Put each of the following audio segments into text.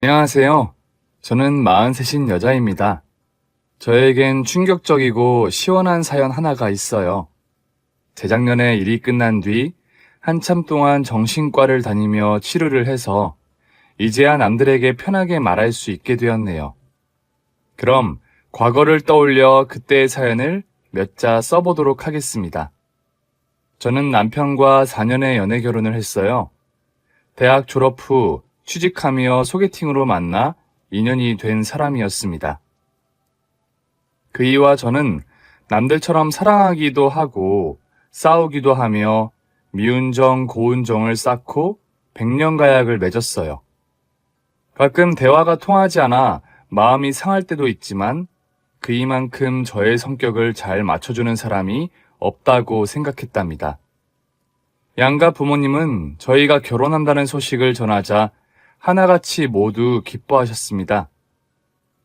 안녕하세요. 저는 43인 여자입니다. 저에겐 충격적이고 시원한 사연 하나가 있어요. 재작년에 일이 끝난 뒤 한참 동안 정신과를 다니며 치료를 해서 이제야 남들에게 편하게 말할 수 있게 되었네요. 그럼 과거를 떠올려 그때의 사연을 몇 자 써보도록 하겠습니다. 저는 남편과 4년의 연애 결혼을 했어요. 대학 졸업 후 취직하며 소개팅으로 만나 인연이 된 사람이었습니다. 그이와 저는 남들처럼 사랑하기도 하고 싸우기도 하며 미운 정, 고운 정을 쌓고 백년가약을 맺었어요. 가끔 대화가 통하지 않아 마음이 상할 때도 있지만 그이만큼 저의 성격을 잘 맞춰주는 사람이 없다고 생각했답니다. 양가 부모님은 저희가 결혼한다는 소식을 전하자 하나같이 모두 기뻐하셨습니다.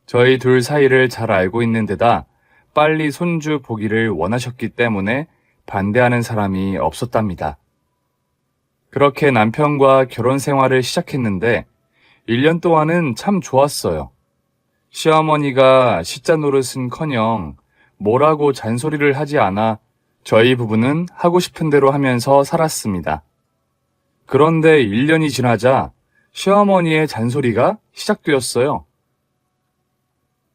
저희 둘 사이를 잘 알고 있는 데다 빨리 손주 보기를 원하셨기 때문에 반대하는 사람이 없었답니다. 그렇게 남편과 결혼 생활을 시작했는데 1년 동안은 참 좋았어요. 시어머니가 시자 노릇은커녕 뭐라고 잔소리를 하지 않아 저희 부부는 하고 싶은 대로 하면서 살았습니다. 그런데 1년이 지나자 시어머니의 잔소리가 시작되었어요.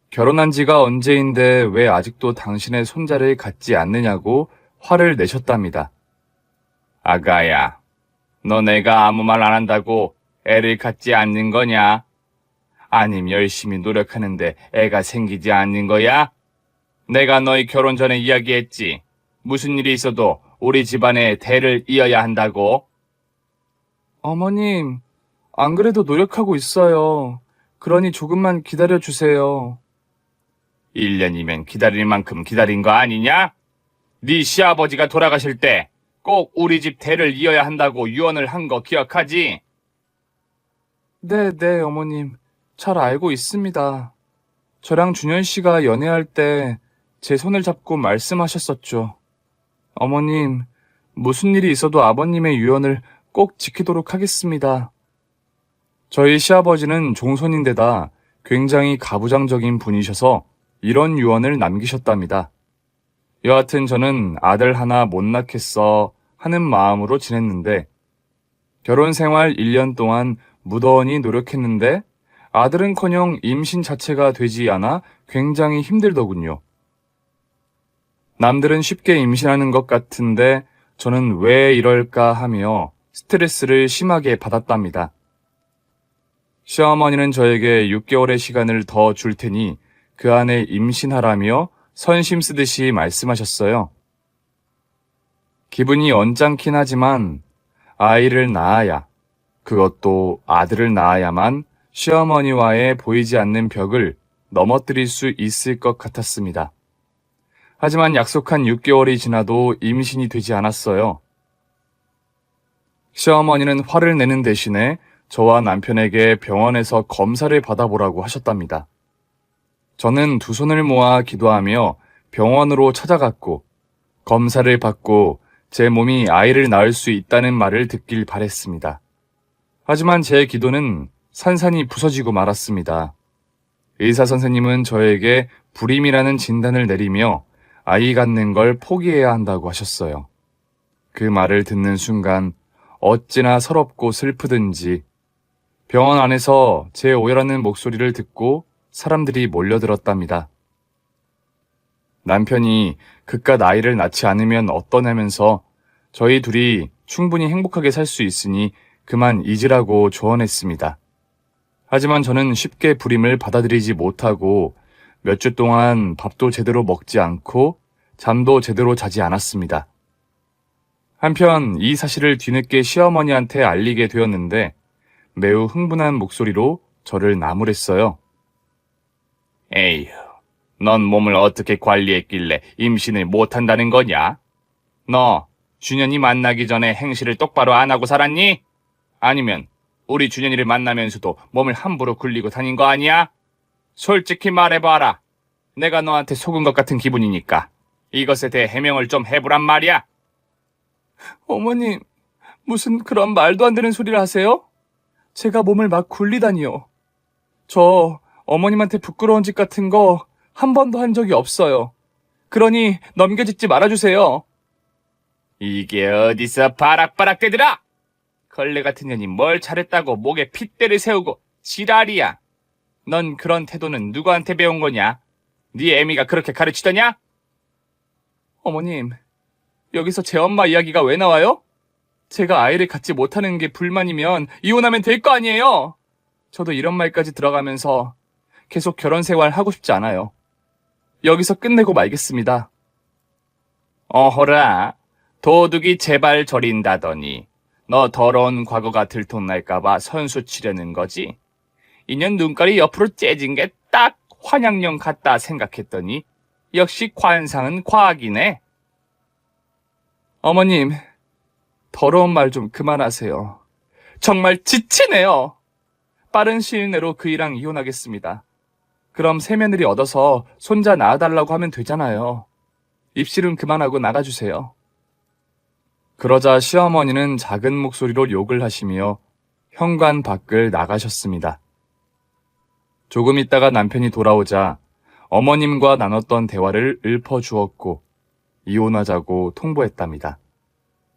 결혼한 지가 언제인데 왜 아직도 당신의 손자를 갖지 않느냐고 화를 내셨답니다. 아가야, 너 내가 아무 말 안 한다고 애를 갖지 않는 거냐? 아님 열심히 노력하는데 애가 생기지 않는 거야? 내가 너희 결혼 전에 이야기했지. 무슨 일이 있어도 우리 집안의 대를 이어야 한다고. 어머님, 안 그래도 노력하고 있어요. 그러니 조금만 기다려주세요. 1년이면 기다릴 만큼 기다린 거 아니냐? 네 시아버지가 돌아가실 때 꼭 우리 집 대를 이어야 한다고 유언을 한 거 기억하지? 네, 어머님. 잘 알고 있습니다. 저랑 준현 씨가 연애할 때 제 손을 잡고 말씀하셨었죠. 어머님, 무슨 일이 있어도 아버님의 유언을 꼭 지키도록 하겠습니다. 저희 시아버지는 종손인데다 굉장히 가부장적인 분이셔서 이런 유언을 남기셨답니다. 여하튼 저는 아들 하나 못 낳겠어 하는 마음으로 지냈는데 결혼 생활 1년 동안 무던히 노력했는데 아들은커녕 임신 자체가 되지 않아 굉장히 힘들더군요. 남들은 쉽게 임신하는 것 같은데 저는 왜 이럴까 하며 스트레스를 심하게 받았답니다. 시어머니는 저에게 6개월의 시간을 더 줄 테니 그 안에 임신하라며 선심 쓰듯이 말씀하셨어요. 기분이 언짢긴 하지만 아이를 낳아야, 그것도 아들을 낳아야만 시어머니와의 보이지 않는 벽을 넘어뜨릴 수 있을 것 같았습니다. 하지만 약속한 6개월이 지나도 임신이 되지 않았어요. 시어머니는 화를 내는 대신에 저와 남편에게 병원에서 검사를 받아보라고 하셨답니다. 저는 두 손을 모아 기도하며 병원으로 찾아갔고 검사를 받고 제 몸이 아이를 낳을 수 있다는 말을 듣길 바랬습니다. 하지만 제 기도는 산산이 부서지고 말았습니다. 의사 선생님은 저에게 불임이라는 진단을 내리며 아이 갖는 걸 포기해야 한다고 하셨어요. 그 말을 듣는 순간 어찌나 서럽고 슬프든지 병원 안에서 제 오열하는 목소리를 듣고 사람들이 몰려들었답니다. 남편이 그깟 아이를 낳지 않으면 어떠냐면서 저희 둘이 충분히 행복하게 살 수 있으니 그만 잊으라고 조언했습니다. 하지만 저는 쉽게 불임을 받아들이지 못하고 몇 주 동안 밥도 제대로 먹지 않고 잠도 제대로 자지 않았습니다. 한편 이 사실을 뒤늦게 시어머니한테 알리게 되었는데 매우 흥분한 목소리로 저를 나무랬어요. 에휴, 넌 몸을 어떻게 관리했길래 임신을 못한다는 거냐? 너 준현이 만나기 전에 행실을 똑바로 안 하고 살았니? 아니면 우리 준현이를 만나면서도 몸을 함부로 굴리고 다닌 거 아니야? 솔직히 말해봐라. 내가 너한테 속은 것 같은 기분이니까 이것에 대해 해명을 좀 해보란 말이야. 어머님, 무슨 그런 말도 안 되는 소리를 하세요? 제가 몸을 막 굴리다니요. 저 어머님한테 부끄러운 짓 같은 거 한 번도 한 적이 없어요. 그러니 넘겨짓지 말아주세요. 이게 어디서 바락바락대더라! 걸레 같은 년이 뭘 잘했다고 목에 핏대를 세우고 지랄이야. 넌 그런 태도는 누구한테 배운 거냐? 네 애미가 그렇게 가르치더냐? 어머님, 여기서 제 엄마 이야기가 왜 나와요? 제가 아이를 갖지 못하는 게 불만이면 이혼하면 될 거 아니에요? 저도 이런 말까지 들어가면서 계속 결혼 생활 하고 싶지 않아요. 여기서 끝내고 말겠습니다. 어허라, 도둑이 제발 저린다더니 너 더러운 과거가 들통날까봐 선수 치려는 거지? 인연 눈깔이 옆으로 째진 게 딱 환양령 같다 생각했더니 역시 관상은 과학이네. 어머님, 더러운 말 좀 그만하세요. 정말 지치네요. 빠른 시일 내로 그이랑 이혼하겠습니다. 그럼 새며느리 얻어서 손자 낳아달라고 하면 되잖아요. 입실은 그만하고 나가주세요. 그러자 시어머니는 작은 목소리로 욕을 하시며 현관 밖을 나가셨습니다. 조금 있다가 남편이 돌아오자 어머님과 나눴던 대화를 읊어주었고 이혼하자고 통보했답니다.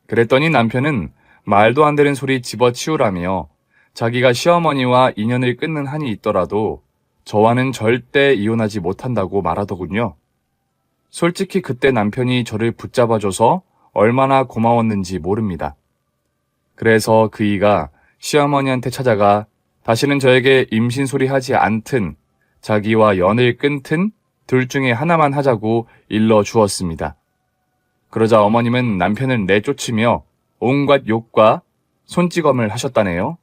그랬더니 남편은 말도 안 되는 소리 집어치우라며 자기가 시어머니와 인연을 끊는 한이 있더라도 저와는 절대 이혼하지 못한다고 말하더군요. 솔직히 그때 남편이 저를 붙잡아줘서 얼마나 고마웠는지 모릅니다. 그래서 그이가 시어머니한테 찾아가 다시는 저에게 임신소리 하지 않든 자기와 연을 끊든 둘 중에 하나만 하자고 일러주었습니다. 그러자 어머님은 남편을 내쫓으며 온갖 욕과 손찌검을 하셨다네요.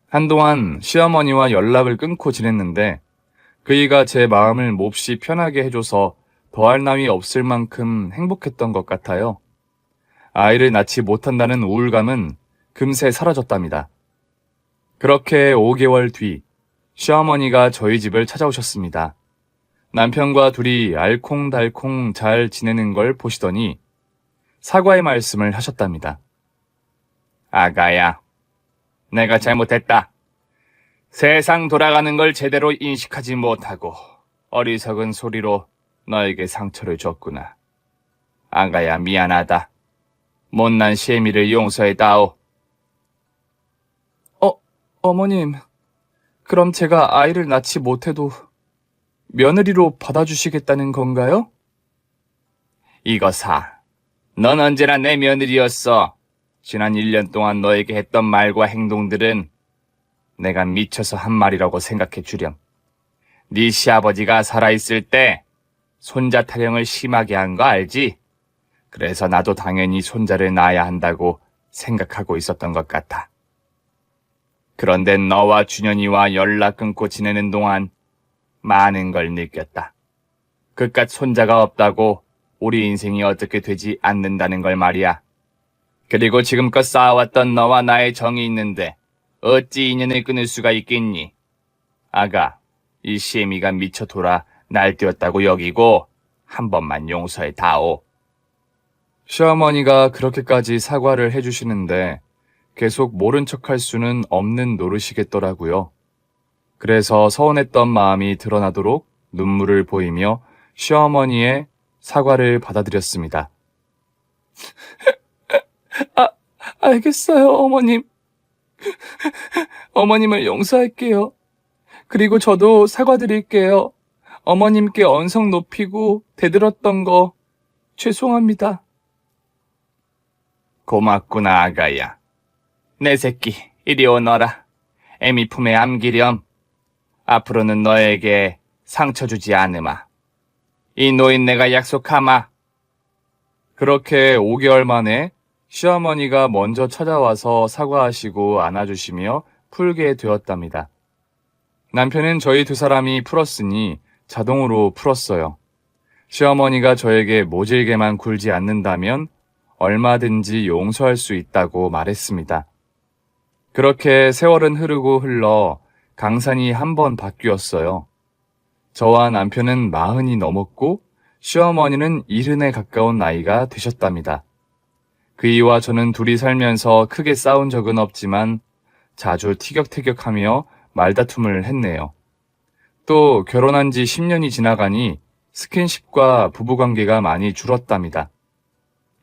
한동안 시어머니와 연락을 끊고 지냈는데 그이가 제 마음을 몹시 편하게 해줘서 더할 나위 없을 만큼 행복했던 것 같아요. 아이를 낳지 못한다는 우울감은 금세 사라졌답니다. 그렇게 5개월 뒤 시어머니가 저희 집을 찾아오셨습니다. 남편과 둘이 알콩달콩 잘 지내는 걸 보시더니 사과의 말씀을 하셨답니다. 아가야, 내가 잘못했다. 세상 돌아가는 걸 제대로 인식하지 못하고 어리석은 소리로 너에게 상처를 줬구나. 아가야, 미안하다. 못난 시애미를 용서해다오. 어머님, 그럼 제가 아이를 낳지 못해도 며느리로 받아주시겠다는 건가요? 이거사, 넌 언제나 내 며느리였어. 지난 1년 동안 너에게 했던 말과 행동들은 내가 미쳐서 한 말이라고 생각해 주렴. 네 시아버지가 살아있을 때 손자 타령을 심하게 한 거 알지? 그래서 나도 당연히 손자를 낳아야 한다고 생각하고 있었던 것 같아. 그런데 너와 준현이와 연락 끊고 지내는 동안 많은 걸 느꼈다. 그깟 손자가 없다고 우리 인생이 어떻게 되지 않는다는 걸 말이야. 그리고 지금껏 쌓아왔던 너와 나의 정이 있는데 어찌 인연을 끊을 수가 있겠니? 아가, 이 시애미가 미쳐 돌아 날뛰었다고 여기고 한 번만 용서해 다오. 시어머니가 그렇게까지 사과를 해주시는데 계속 모른 척할 수는 없는 노릇이겠더라고요. 그래서 서운했던 마음이 드러나도록 눈물을 보이며 시어머니의 사과를 받아들였습니다. 알겠어요, 어머님. 어머님을 용서할게요. 그리고 저도 사과드릴게요. 어머님께 언성 높이고 대들었던 거 죄송합니다. 고맙구나, 아가야. 내 새끼, 이리 오너라. 애미 품에 안기렴. 앞으로는 너에게 상처 주지 않으마. 이 노인네가 약속하마. 그렇게 5개월 만에 시어머니가 먼저 찾아와서 사과하시고 안아주시며 풀게 되었답니다. 남편은 저희 두 사람이 풀었으니 자동으로 풀었어요. 시어머니가 저에게 모질게만 굴지 않는다면 얼마든지 용서할 수 있다고 말했습니다. 그렇게 세월은 흐르고 흘러 강산이 한 번 바뀌었어요. 저와 남편은 40이 넘었고 시어머니는 70에 가까운 나이가 되셨답니다. 그이와 저는 둘이 살면서 크게 싸운 적은 없지만 자주 티격태격하며 말다툼을 했네요. 또 결혼한 지 10년이 지나가니 스킨십과 부부관계가 많이 줄었답니다.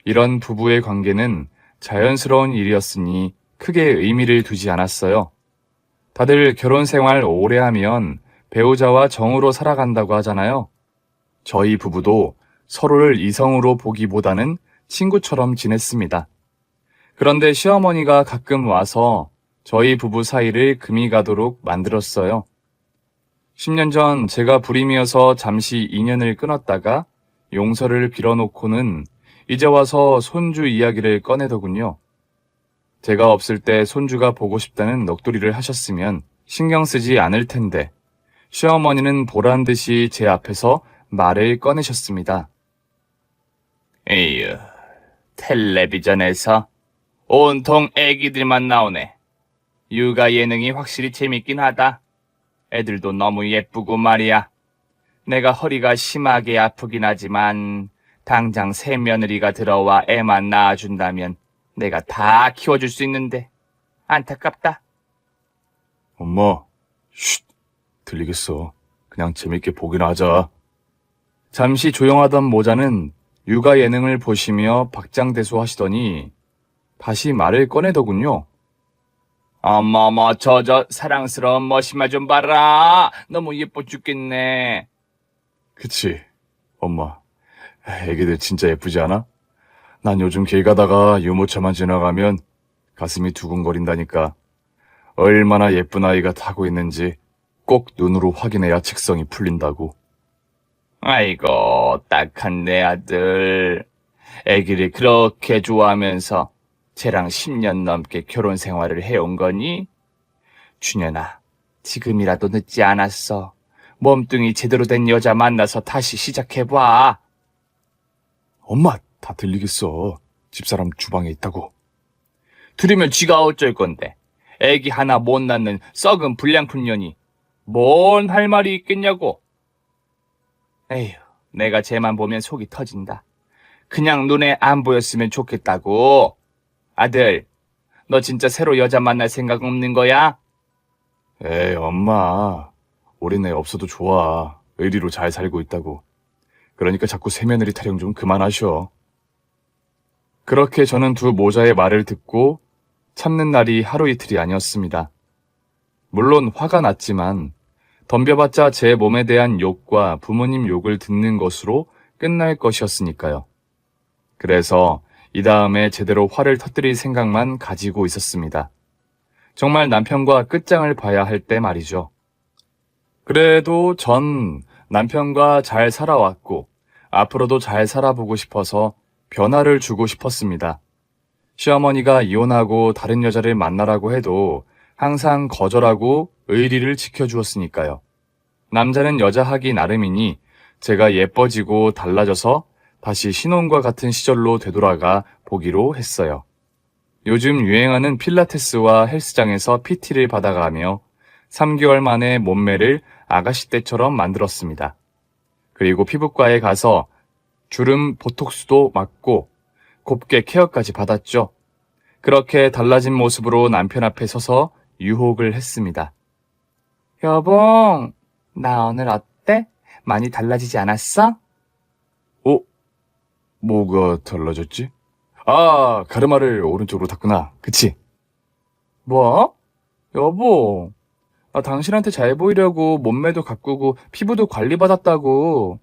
이런 부부의 관계는 자연스러운 일이었으니 크게 의미를 두지 않았어요. 다들 결혼 생활 오래 하면 배우자와 정으로 살아간다고 하잖아요. 저희 부부도 서로를 이성으로 보기보다는 친구처럼 지냈습니다. 그런데 시어머니가 가끔 와서 저희 부부 사이를 금이 가도록 만들었어요. 10년 전 제가 불임이어서 잠시 인연을 끊었다가 용서를 빌어놓고는 이제 와서 손주 이야기를 꺼내더군요. 제가 없을 때 손주가 보고 싶다는 넋두리를 하셨으면 신경 쓰지 않을 텐데 시어머니는 보란 듯이 제 앞에서 말을 꺼내셨습니다. 에휴, 텔레비전에서 온통 애기들만 나오네. 육아 예능이 확실히 재밌긴 하다. 애들도 너무 예쁘고 말이야. 내가 허리가 심하게 아프긴 하지만 당장 새며느리가 들어와 애만 낳아준다면 내가 다 키워줄 수 있는데 안타깝다. 엄마, 쉿, 들리겠어. 그냥 재밌게 보기나 하자. 잠시 조용하던 모자는 육아 예능을 보시며 박장대소 하시더니 다시 말을 꺼내더군요. 어머머, 저 사랑스러운 머시마 좀 봐라. 너무 예뻐 죽겠네. 그치, 엄마. 애기들 진짜 예쁘지 않아? 난 요즘 길 가다가 유모차만 지나가면 가슴이 두근거린다니까. 얼마나 예쁜 아이가 타고 있는지 꼭 눈으로 확인해야 직성이 풀린다고. 아이고, 딱한 내 아들. 애기를 그렇게 좋아하면서 쟤랑 10년 넘게 결혼 생활을 해온 거니? 준현아, 지금이라도 늦지 않았어. 몸뚱이 제대로 된 여자 만나서 다시 시작해봐. 엄마, 다 들리겠어. 집사람 주방에 있다고. 들으면 쥐가 어쩔 건데. 애기 하나 못 낳는 썩은 불량품년이 뭔 할 말이 있겠냐고. 에휴, 내가 쟤만 보면 속이 터진다. 그냥 눈에 안 보였으면 좋겠다고. 아들, 너 진짜 새로 여자 만날 생각 없는 거야? 에이, 엄마. 우린 애 없어도 좋아. 의리로 잘 살고 있다고. 그러니까 자꾸 새며느리 타령 좀 그만하셔. 그렇게 저는 두 모자의 말을 듣고 참는 날이 하루 이틀이 아니었습니다. 물론 화가 났지만 덤벼봤자 제 몸에 대한 욕과 부모님 욕을 듣는 것으로 끝날 것이었으니까요. 그래서 이 다음에 제대로 화를 터뜨릴 생각만 가지고 있었습니다. 정말 남편과 끝장을 봐야 할 때 말이죠. 그래도 전 남편과 잘 살아왔고 앞으로도 잘 살아보고 싶어서 변화를 주고 싶었습니다. 시어머니가 이혼하고 다른 여자를 만나라고 해도 항상 거절하고 의리를 지켜주었으니까요. 남자는 여자 하기 나름이니 제가 예뻐지고 달라져서 다시 신혼과 같은 시절로 되돌아가 보기로 했어요. 요즘 유행하는 필라테스와 헬스장에서 PT를 받아가며 3개월 만에 몸매를 아가씨 때처럼 만들었습니다. 그리고 피부과에 가서 주름 보톡스도 맞고 곱게 케어까지 받았죠. 그렇게 달라진 모습으로 남편 앞에 서서 유혹을 했습니다. 여봉, 나 오늘 어때? 많이 달라지지 않았어? 뭐가 달라졌지? 아, 가르마를 오른쪽으로 탔구나. 그치? 뭐? 여보, 나 당신한테 잘 보이려고 몸매도 가꾸고 피부도 관리받았다고.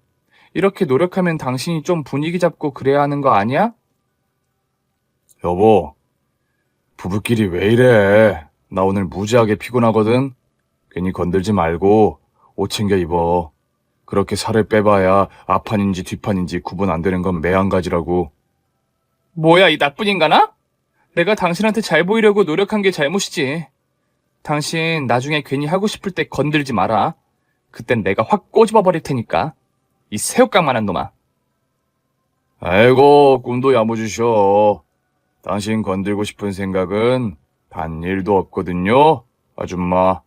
이렇게 노력하면 당신이 좀 분위기 잡고 그래야 하는 거 아니야? 여보, 부부끼리 왜 이래? 나 오늘 무지하게 피곤하거든. 괜히 건들지 말고 옷 챙겨 입어. 그렇게 살을 빼봐야 앞판인지 뒷판인지 구분 안 되는 건 매한가지라고. 뭐야, 이 나쁜 인간아? 내가 당신한테 잘 보이려고 노력한 게 잘못이지. 당신 나중에 괜히 하고 싶을 때 건들지 마라. 그땐 내가 확 꼬집어 버릴 테니까. 이 새우깡만한 놈아. 아이고, 꿈도 야무지셔. 당신 건들고 싶은 생각은 단 1도 없거든요, 아줌마.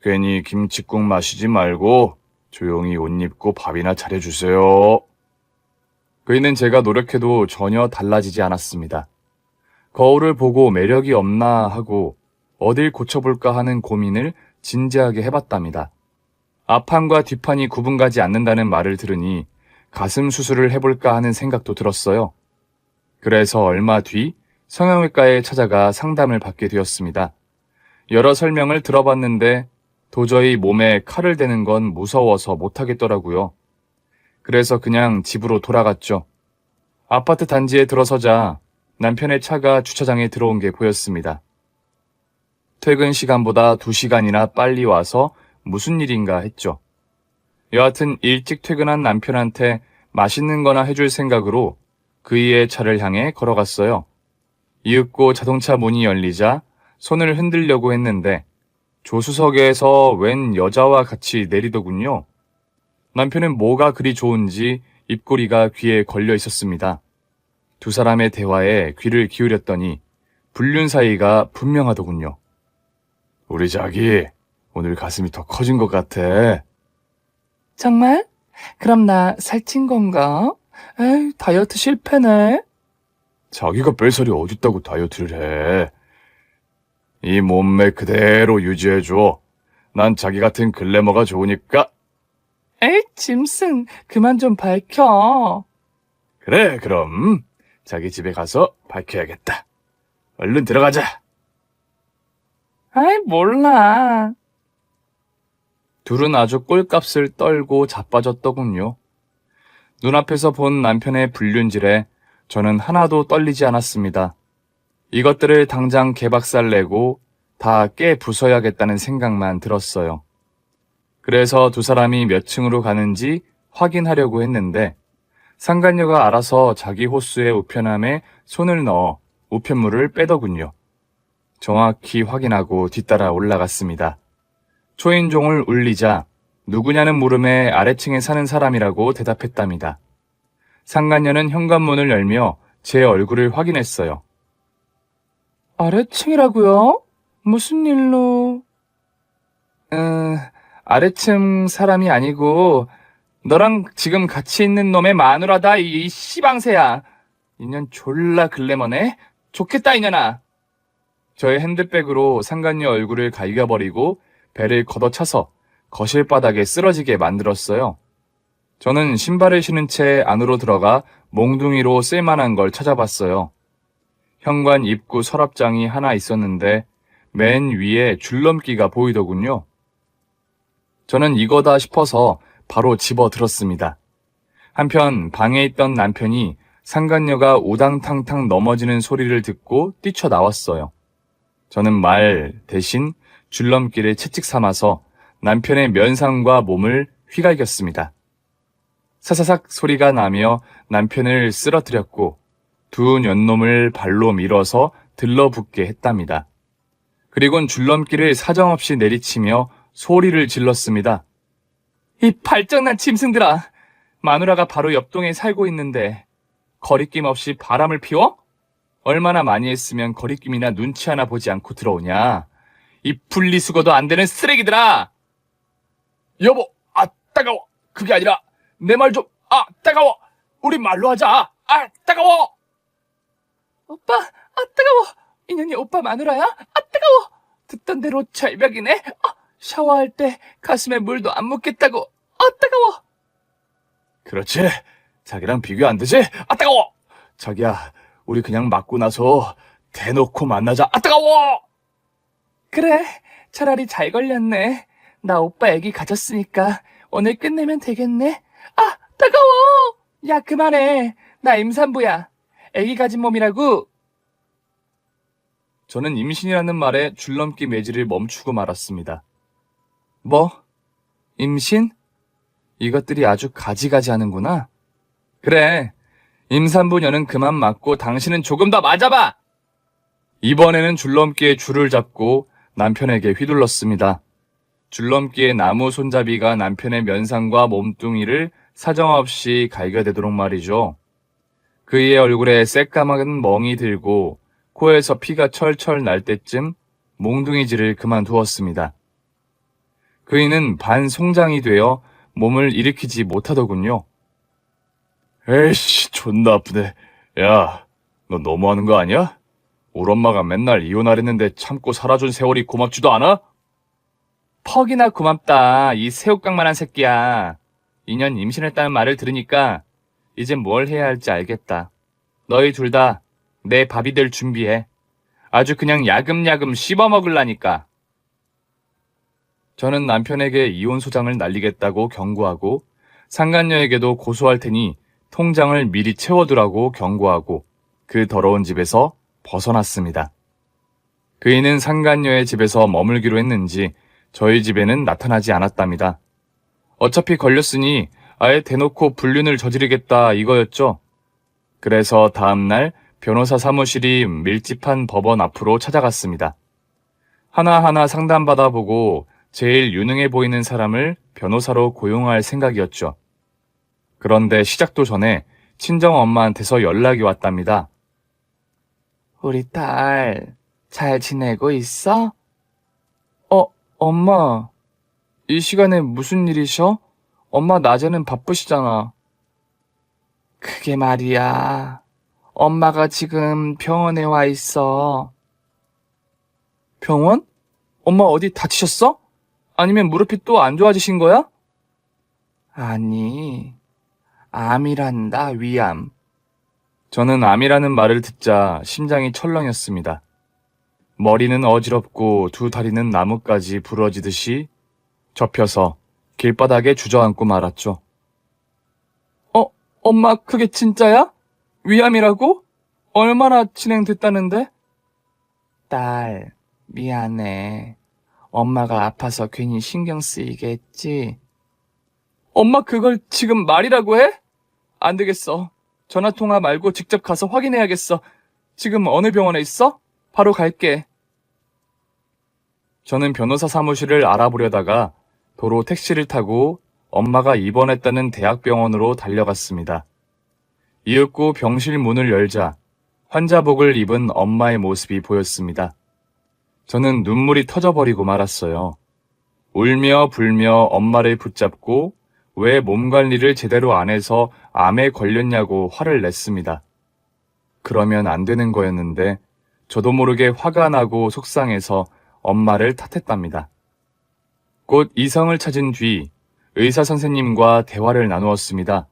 괜히 김칫국 마시지 말고 조용히 옷 입고 밥이나 차려주세요. 그이는 제가 노력해도 전혀 달라지지 않았습니다. 거울을 보고 매력이 없나 하고 어딜 고쳐볼까 하는 고민을 진지하게 해봤답니다. 앞판과 뒷판이 구분가지 않는다는 말을 들으니 가슴 수술을 해볼까 하는 생각도 들었어요. 그래서 얼마 뒤 성형외과에 찾아가 상담을 받게 되었습니다. 여러 설명을 들어봤는데 도저히 몸에 칼을 대는 건 무서워서 못하겠더라고요. 그래서 그냥 집으로 돌아갔죠. 아파트 단지에 들어서자 남편의 차가 주차장에 들어온 게 보였습니다. 퇴근 시간보다 2시간이나 빨리 와서 무슨 일인가 했죠. 여하튼 일찍 퇴근한 남편한테 맛있는 거나 해줄 생각으로 그이의 차를 향해 걸어갔어요. 이윽고 자동차 문이 열리자 손을 흔들려고 했는데 조수석에서 웬 여자와 같이 내리더군요. 남편은 뭐가 그리 좋은지 입꼬리가 귀에 걸려 있었습니다. 두 사람의 대화에 귀를 기울였더니 불륜 사이가 분명하더군요. 우리 자기, 오늘 가슴이 더 커진 것 같아. 정말? 그럼 나 살찐 건가? 에이, 다이어트 실패네. 자기가 뺄 살이 어딨다고 다이어트를 해. 이 몸매 그대로 유지해줘. 난 자기 같은 글래머가 좋으니까. 에이, 짐승, 그만 좀 밝혀. 그래, 그럼 자기 집에 가서 밝혀야겠다. 얼른 들어가자. 아이, 몰라. 둘은 아주 꼴값을 떨고 자빠졌더군요. 눈앞에서 본 남편의 불륜질에 저는 하나도 떨리지 않았습니다. 이것들을 당장 개박살 내고 다 깨 부숴야겠다는 생각만 들었어요. 그래서 두 사람이 몇 층으로 가는지 확인하려고 했는데 상간녀가 알아서 자기 호수의 우편함에 손을 넣어 우편물을 빼더군요. 정확히 확인하고 뒤따라 올라갔습니다. 초인종을 울리자 누구냐는 물음에 아래층에 사는 사람이라고 대답했답니다. 상간녀는 현관문을 열며 제 얼굴을 확인했어요. 아래층이라고요? 무슨 일로? 아래층 사람이 아니고 너랑 지금 같이 있는 놈의 마누라다, 이 시방새야. 이년 졸라 글래머네. 좋겠다, 이년아. 저의 핸드백으로 상간녀 얼굴을 갈겨버리고 배를 걷어차서 거실 바닥에 쓰러지게 만들었어요. 저는 신발을 신은 채 안으로 들어가 몽둥이로 쓸만한 걸 찾아봤어요. 현관 입구 서랍장이 하나 있었는데 맨 위에 줄넘기가 보이더군요. 저는 이거다 싶어서 바로 집어들었습니다. 한편 방에 있던 남편이 상간녀가 우당탕탕 넘어지는 소리를 듣고 뛰쳐나왔어요. 저는 말 대신 줄넘기를 채찍 삼아서 남편의 면상과 몸을 휘갈겼습니다. 사사삭 소리가 나며 남편을 쓰러뜨렸고 두 년놈을 발로 밀어서 들러붙게 했답니다. 그리곤 줄넘기를 사정없이 내리치며 소리를 질렀습니다. 이 발정난 짐승들아! 마누라가 바로 옆동에 살고 있는데 거리낌 없이 바람을 피워? 얼마나 많이 했으면 거리낌이나 눈치 하나 보지 않고 들어오냐? 이 분리수거도 안 되는 쓰레기들아! 여보, 따가워. 그게 아니라 내 말 좀, 따가워. 우리 말로 하자. 따가워. 오빠, 따가워. 이년이 오빠 마누라야? 따가워. 듣던 대로 절벽이네. 샤워할 때 가슴에 물도 안 묻겠다고. 따가워. 그렇지. 자기랑 비교 안 되지? 따가워. 자기야, 우리 그냥 맞고 나서 대놓고 만나자. 따가워. 그래, 차라리 잘 걸렸네. 나 오빠 애기 가졌으니까 오늘 끝내면 되겠네. 따가워. 야, 그만해. 나 임산부야. 애기 가진 몸이라고. 저는 임신이라는 말에 줄넘기 매질을 멈추고 말았습니다. 뭐? 임신? 이것들이 아주 가지가지 하는구나. 그래, 임산부녀는 그만 맞고 당신은 조금 더 맞아봐. 이번에는 줄넘기에 줄을 잡고 남편에게 휘둘렀습니다. 줄넘기의 나무 손잡이가 남편의 면상과 몸뚱이를 사정없이 갈겨대도록 말이죠. 그의 얼굴에 새까만 멍이 들고 코에서 피가 철철 날 때쯤 몽둥이질을 그만두었습니다. 그이는 반송장이 되어 몸을 일으키지 못하더군요. 에이씨, 존나 아프네. 야, 너 너무하는 거 아니야? 우리 엄마가 맨날 이혼하랬는데 참고 살아준 세월이 고맙지도 않아? 퍽이나 고맙다, 이 새우깡만한 새끼야. 2년 임신했다는 말을 들으니까 이제 뭘 해야 할지 알겠다. 너희 둘 다 내 밥이 될 준비해. 아주 그냥 야금야금 씹어먹을라니까. 저는 남편에게 이혼 소장을 날리겠다고 경고하고 상간녀에게도 고소할 테니 통장을 미리 채워두라고 경고하고 그 더러운 집에서 벗어났습니다. 그이는 상간녀의 집에서 머물기로 했는지 저희 집에는 나타나지 않았답니다. 어차피 걸렸으니 아예 대놓고 불륜을 저지르겠다 이거였죠. 그래서 다음날 변호사 사무실이 밀집한 법원 앞으로 찾아갔습니다. 하나하나 상담받아보고 제일 유능해 보이는 사람을 변호사로 고용할 생각이었죠. 그런데 시작도 전에 친정엄마한테서 연락이 왔답니다. 우리 딸 잘 지내고 있어? 엄마. 이 시간에 무슨 일이셔? 엄마 낮에는 바쁘시잖아. 그게 말이야. 엄마가 지금 병원에 와 있어. 병원? 엄마 어디 다치셨어? 아니면 무릎이 또 안 좋아지신 거야? 아니, 암이란다, 위암. 저는 암이라는 말을 듣자 심장이 철렁했습니다. 머리는 어지럽고 두 다리는 나뭇가지 부러지듯이 접혀서 길바닥에 주저앉고 말았죠. 엄마 그게 진짜야? 위암이라고? 얼마나 진행됐다는데? 딸, 미안해. 엄마가 아파서 괜히 신경 쓰이게 했지. 엄마 그걸 지금 말이라고 해? 안 되겠어. 전화통화 말고 직접 가서 확인해야겠어. 지금 어느 병원에 있어? 바로 갈게. 저는 변호사 사무실을 알아보려다가 도로 택시를 타고 엄마가 입원했다는 대학병원으로 달려갔습니다. 이윽고 병실 문을 열자 환자복을 입은 엄마의 모습이 보였습니다. 저는 눈물이 터져버리고 말았어요. 울며 불며 엄마를 붙잡고 왜 몸 관리를 제대로 안 해서 암에 걸렸냐고 화를 냈습니다. 그러면 안 되는 거였는데 저도 모르게 화가 나고 속상해서 엄마를 탓했답니다. 곧 이성을 찾은 뒤 의사 선생님과 대화를 나누었습니다.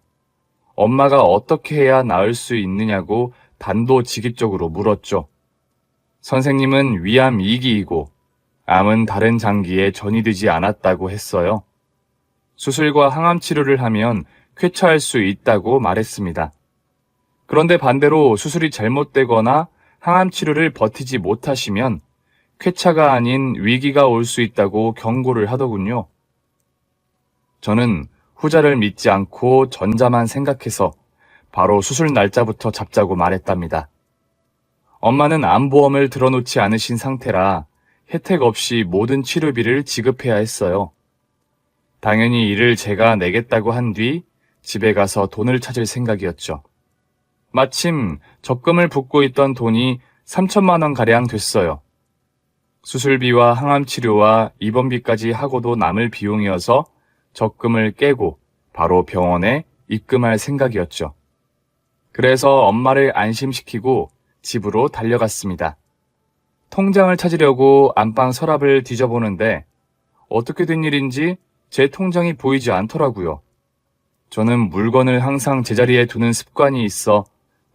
엄마가 어떻게 해야 나을 수 있느냐고 단도직입적으로 물었죠. 선생님은 위암 2기이고 암은 다른 장기에 전이되지 않았다고 했어요. 수술과 항암 치료를 하면 쾌차할 수 있다고 말했습니다. 그런데 반대로 수술이 잘못되거나 항암 치료를 버티지 못하시면 쾌차가 아닌 위기가 올 수 있다고 경고를 하더군요. 저는 후자를 믿지 않고 전자만 생각해서 바로 수술 날짜부터 잡자고 말했답니다. 엄마는 암보험을 들어놓지 않으신 상태라 혜택 없이 모든 치료비를 지급해야 했어요. 당연히 이를 제가 내겠다고 한 뒤 집에 가서 돈을 찾을 생각이었죠. 마침 적금을 붓고 있던 돈이 3천만 원가량 됐어요. 수술비와 항암치료와 입원비까지 하고도 남을 비용이어서 적금을 깨고 바로 병원에 입금할 생각이었죠. 그래서 엄마를 안심시키고 집으로 달려갔습니다. 통장을 찾으려고 안방 서랍을 뒤져보는데 어떻게 된 일인지 제 통장이 보이지 않더라고요. 저는 물건을 항상 제자리에 두는 습관이 있어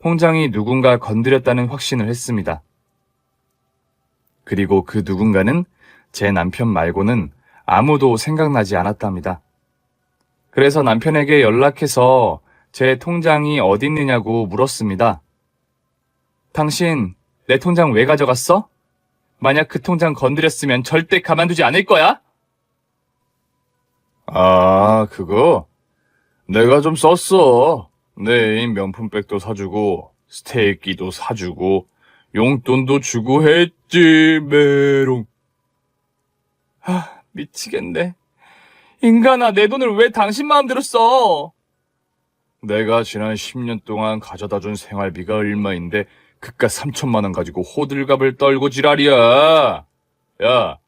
통장이 누군가 건드렸다는 확신을 했습니다. 그리고 그 누군가는 제 남편 말고는 아무도 생각나지 않았답니다. 그래서 남편에게 연락해서 제 통장이 어디 있느냐고 물었습니다. 당신 내 통장 왜 가져갔어? 만약 그 통장 건드렸으면 절대 가만두지 않을 거야? 아, 그거? 내가 좀 썼어. 내 애인 명품백도 사주고 스테이키도 사주고 용돈도 주고 했지, 메롱. 미치겠네. 인간아, 내 돈을 왜 당신 마음대로 써? 내가 지난 10년 동안 가져다 준 생활비가 얼마인데 그깟 3천만 원 가지고 호들갑을 떨고 지랄이야. 야,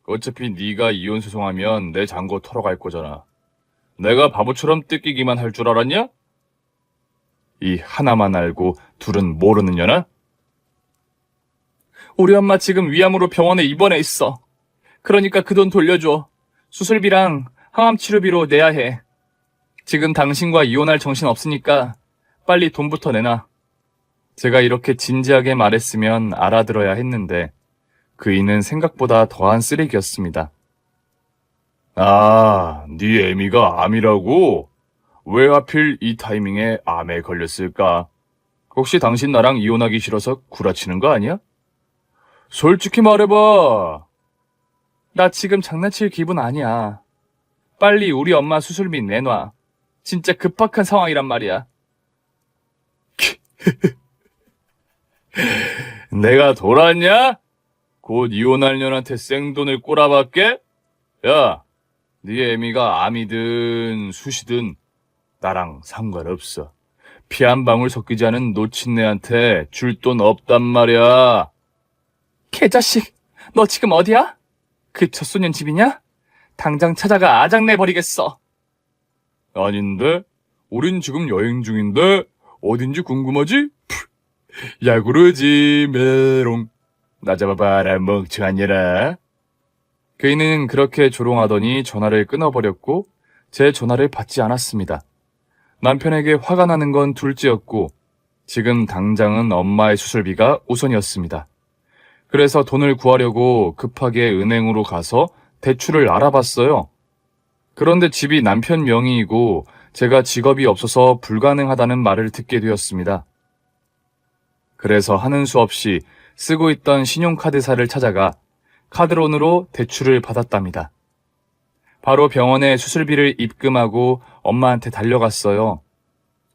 어차피 네가 이혼 소송하면 내 잔고 털어갈 거잖아. 내가 바보처럼 뜯기기만 할 줄 알았냐? 이 하나만 알고 둘은 모르는 년아? 우리 엄마 지금 위암으로 병원에 입원해 있어. 그러니까 그 돈 돌려줘. 수술비랑 항암 치료비로 내야 해. 지금 당신과 이혼할 정신 없으니까 빨리 돈부터 내놔. 제가 이렇게 진지하게 말했으면 알아들어야 했는데 그이는 생각보다 더한 쓰레기였습니다. 아, 네 애미가 암이라고? 왜 하필 이 타이밍에 암에 걸렸을까? 혹시 당신 나랑 이혼하기 싫어서 구라치는 거 아니야? 솔직히 말해봐. 나 지금 장난칠 기분 아니야. 빨리 우리 엄마 수술비 내놔. 진짜 급박한 상황이란 말이야. 내가 돌았냐? 곧 이혼할 년한테 생돈을 꼬라박게? 야, 네 애미가 암이든 수시든 나랑 상관없어. 피 한 방울 섞이지 않은 노친네한테 줄 돈 없단 말이야. 개자식, 너 지금 어디야? 그 젖소년 집이냐? 당장 찾아가 아작내버리겠어. 아닌데? 우린 지금 여행 중인데 어딘지 궁금하지? 야구르지 메롱. 나 잡아봐라 멍청한 년아. 그이는 그렇게 조롱하더니 전화를 끊어버렸고 제 전화를 받지 않았습니다. 남편에게 화가 나는 건 둘째였고 지금 당장은 엄마의 수술비가 우선이었습니다. 그래서 돈을 구하려고 급하게 은행으로 가서 대출을 알아봤어요. 그런데 집이 남편 명의이고 제가 직업이 없어서 불가능하다는 말을 듣게 되었습니다. 그래서 하는 수 없이 쓰고 있던 신용카드사를 찾아가 카드론으로 대출을 받았답니다. 바로 병원에 수술비를 입금하고 엄마한테 달려갔어요.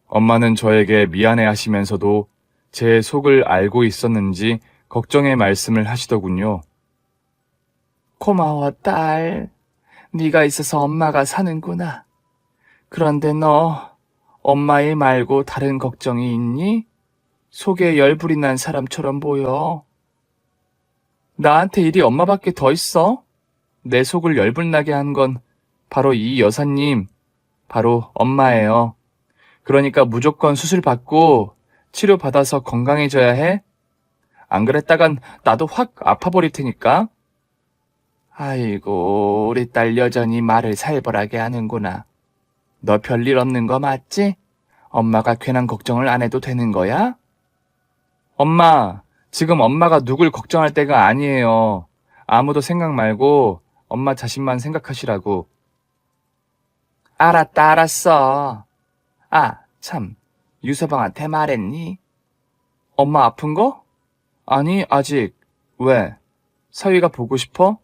엄마는 저에게 미안해 하시면서도 제 속을 알고 있었는지 걱정의 말씀을 하시더군요. 고마워, 딸. 네가 있어서 엄마가 사는구나. 그런데 너 엄마 일 말고 다른 걱정이 있니? 속에 열불이 난 사람처럼 보여. 나한테 일이 엄마밖에 더 있어? 내 속을 열불나게 한 건 바로 이 여사님, 바로 엄마예요. 그러니까 무조건 수술 받고 치료 받아서 건강해져야 해. 안 그랬다간 나도 확 아파버릴 테니까. 아이고, 우리 딸 여전히 말을 살벌하게 하는구나. 너 별일 없는 거 맞지? 엄마가 괜한 걱정을 안 해도 되는 거야? 엄마, 지금 엄마가 누굴 걱정할 때가 아니에요. 아무도 생각 말고 엄마 자신만 생각하시라고. 알았다, 알았어. 아, 참, 유서방한테 말했니? 엄마 아픈 거? 아니, 아직. 왜? 서희가 보고 싶어?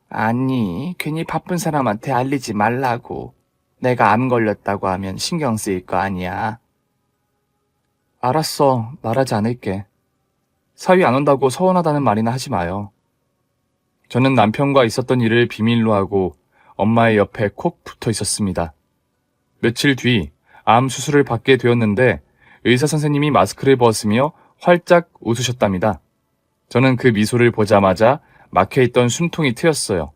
아니, 괜히 바쁜 사람한테 알리지 말라고. 내가 암 걸렸다고 하면 신경 쓰일 거 아니야. 알았어, 말하지 않을게. 사위 안 온다고 서운하다는 말이나 하지 마요. 저는 남편과 있었던 일을 비밀로 하고 엄마의 옆에 콕 붙어 있었습니다. 며칠 뒤 암 수술을 받게 되었는데 의사 선생님이 마스크를 벗으며 활짝 웃으셨답니다. 저는 그 미소를 보자마자 막혀있던 숨통이 트였어요.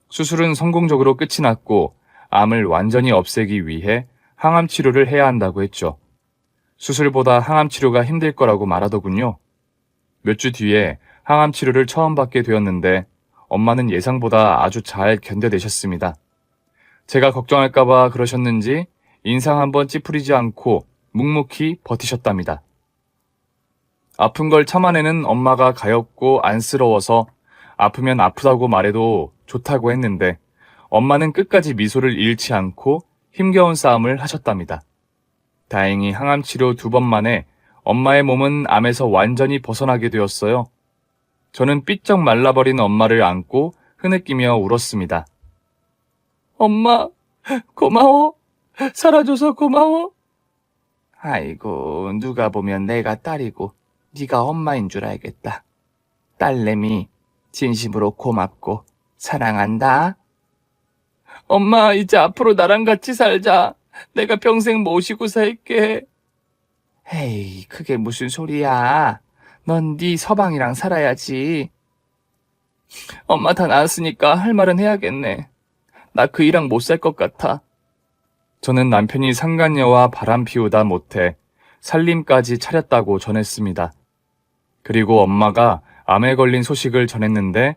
수술은 성공적으로 끝이 났고 암을 완전히 없애기 위해 항암 치료를 해야 한다고 했죠. 수술보다 항암 치료가 힘들 거라고 말하더군요. 몇 주 뒤에 항암 치료를 처음 받게 되었는데 엄마는 예상보다 아주 잘 견뎌내셨습니다. 제가 걱정할까봐 그러셨는지 인상 한번 찌푸리지 않고 묵묵히 버티셨답니다. 아픈 걸 참아내는 엄마가 가엾고 안쓰러워서 아프면 아프다고 말해도 좋다고 했는데 엄마는 끝까지 미소를 잃지 않고 힘겨운 싸움을 하셨답니다. 다행히 항암 치료 2번 만에 엄마의 몸은 암에서 완전히 벗어나게 되었어요. 저는 삐쩍 말라버린 엄마를 안고 흐느끼며 울었습니다. 엄마, 고마워. 살아줘서 고마워. 아이고, 누가 보면 내가 딸이고 네가 엄마인 줄 알겠다. 딸내미, 진심으로 고맙고 사랑한다. 엄마, 이제 앞으로 나랑 같이 살자. 내가 평생 모시고 살게. 에이, 그게 무슨 소리야. 넌 네 서방이랑 살아야지. 엄마 다 나았으니까 할 말은 해야겠네. 나 그이랑 못 살 것 같아. 저는 남편이 상간녀와 바람 피우다 못해 살림까지 차렸다고 전했습니다. 그리고 엄마가 암에 걸린 소식을 전했는데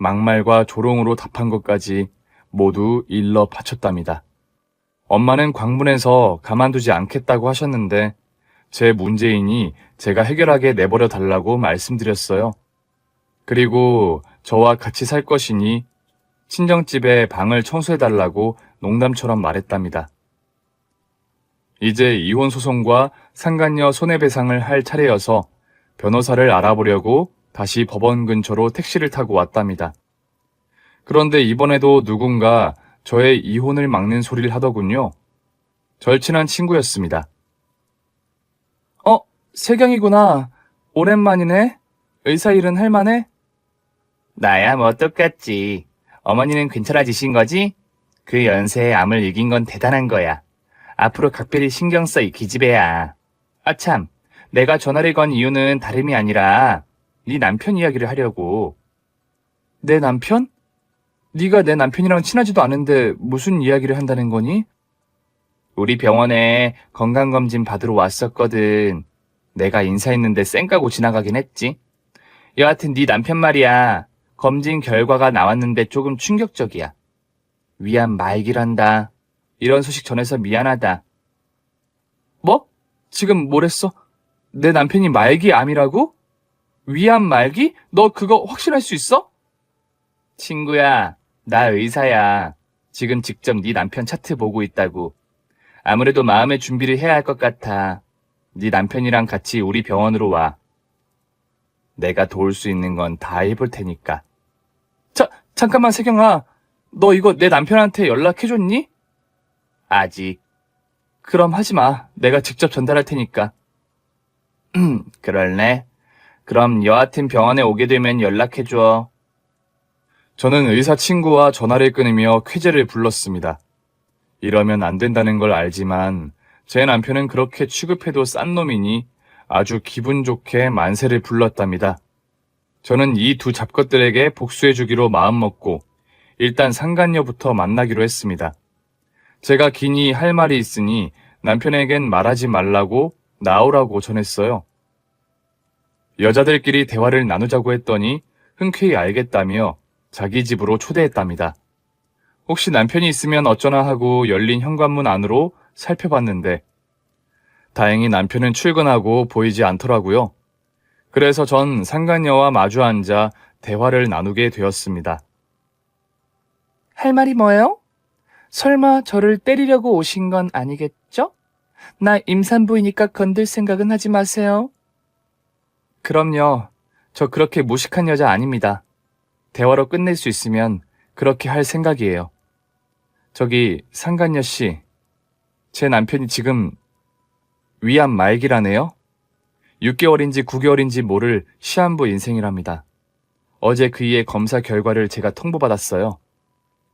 막말과 조롱으로 답한 것까지 모두 일러 바쳤답니다. 엄마는 광분해서 가만두지 않겠다고 하셨는데 제 문제이니 제가 해결하게 내버려 달라고 말씀드렸어요. 그리고 저와 같이 살 것이니 친정집에 방을 청소해달라고 농담처럼 말했답니다. 이제 이혼 소송과 상간녀 손해배상을 할 차례여서 변호사를 알아보려고 다시 법원 근처로 택시를 타고 왔답니다. 그런데 이번에도 누군가 저의 이혼을 막는 소리를 하더군요. 절친한 친구였습니다. 세경이구나. 오랜만이네. 의사 일은 할만해? 나야 뭐 똑같지. 어머니는 괜찮아지신 거지? 그 연세에 암을 이긴 건 대단한 거야. 앞으로 각별히 신경 써, 이 기집애야. 아참, 내가 전화를 건 이유는 다름이 아니라 네 남편 이야기를 하려고. 내 남편? 네가 내 남편이랑 친하지도 않은데 무슨 이야기를 한다는 거니? 우리 병원에 건강검진 받으러 왔었거든. 내가 인사했는데 쌩까고 지나가긴 했지. 여하튼 네 남편 말이야. 검진 결과가 나왔는데 조금 충격적이야. 위암 말기란다. 이런 소식 전해서 미안하다. 뭐? 지금 뭐랬어? 내 남편이 말기암이라고? 위암 말기? 너 그거 확신할 수 있어? 친구야, 나 의사야. 지금 직접 네 남편 차트 보고 있다고. 아무래도 마음의 준비를 해야 할 것 같아. 네 남편이랑 같이 우리 병원으로 와. 내가 도울 수 있는 건 다 해볼 테니까. 잠깐만 세경아. 너 이거 내 남편한테 연락해줬니? 아직. 그럼 하지 마. 내가 직접 전달할 테니까. 그럴래? 그럼 여하튼 병원에 오게 되면 연락해줘. 저는 의사 친구와 전화를 끊으며 쾌재를 불렀습니다. 이러면 안 된다는 걸 알지만 제 남편은 그렇게 취급해도 싼 놈이니 아주 기분 좋게 만세를 불렀답니다. 저는 이 두 잡것들에게 복수해주기로 마음먹고 일단 상간녀부터 만나기로 했습니다. 제가 기니 할 말이 있으니 남편에겐 말하지 말라고 나오라고 전했어요. 여자들끼리 대화를 나누자고 했더니 흔쾌히 알겠다며 자기 집으로 초대했답니다. 혹시 남편이 있으면 어쩌나 하고 열린 현관문 안으로 살펴봤는데 다행히 남편은 출근하고 보이지 않더라고요. 그래서 전 상간녀와 마주 앉아 대화를 나누게 되었습니다. 할 말이 뭐예요? 설마 저를 때리려고 오신 건 아니겠죠? 나 임산부이니까 건들 생각은 하지 마세요. 그럼요. 저 그렇게 무식한 여자 아닙니다. 대화로 끝낼 수 있으면 그렇게 할 생각이에요. 저기 상간녀 씨, 제 남편이 지금 위암 말기라네요. 6개월인지 9개월인지 모를 시한부 인생이랍니다. 어제 그이의 검사 결과를 제가 통보받았어요.